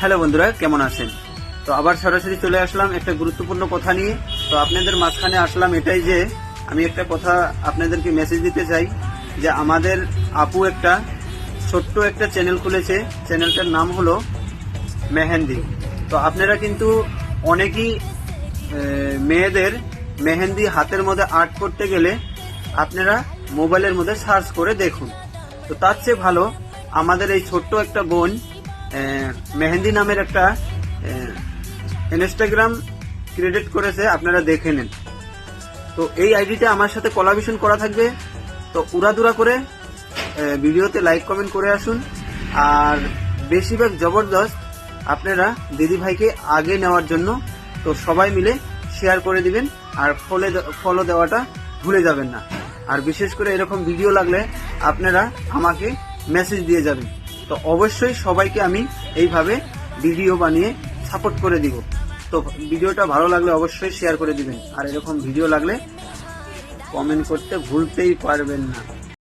Hello বন্ধুরা, কেমন আছেন? তো আবার সরাসরি চলে আসলাম একটা গুরুত্বপূর্ণ কথা নিয়ে। তো আপনাদের মাঝখানে আসলাম এটাই যে আমি একটা কথা আপনাদেরকে মেসেজ দিতে চাই যে আমাদের আপু একটা ছোট্ট একটা চ্যানেল খুলেছে। চ্যানেলটার নাম হলো মেহেন্দি। তো আপনারা কিন্তু অনেকেই মেয়েদের মেহেন্দি হাতের মধ্যে আর্ট করতে গেলে আপনারা মোবাইলের মধ্যে সার্চ করে দেখুন। তো তার চেয়ে ভালো আমাদের এই ছোট্ট একটা বোন মেহেন্দি নামের একটা ইনস্টাগ্রাম ক্রিয়েট করেছে, আপনারা দেখে নেন। তো এই আইডিটা আমার সাথে কোলাবরেশন করা থাকবে। তো উড়াদুরা করে ভিডিওতে লাইক কমেন্ট করে আসুন। আর বেশিরভাগ জবরদস্ত আপনারা দিদি ভাইকে আগে নেওয়ার জন্য তো সবাই মিলে শেয়ার করে দিবেন আর ফলো দেওয়াটা ভুলে যাবেন না। আর বিশেষ করে এরকম ভিডিও লাগলে আপনারা আমাকে মেসেজ দিয়ে যাবেন। তো অবশ্যই সবাইকে আমি এইভাবে ভিডিও বানিয়ে সাপোর্ট করে দিব। তো ভিডিওটা ভালো লাগলে অবশ্যই শেয়ার করে দিবেন। আর এরকম ভিডিও লাগলে কমেন্ট করতে ভুলতেই পারবেন না।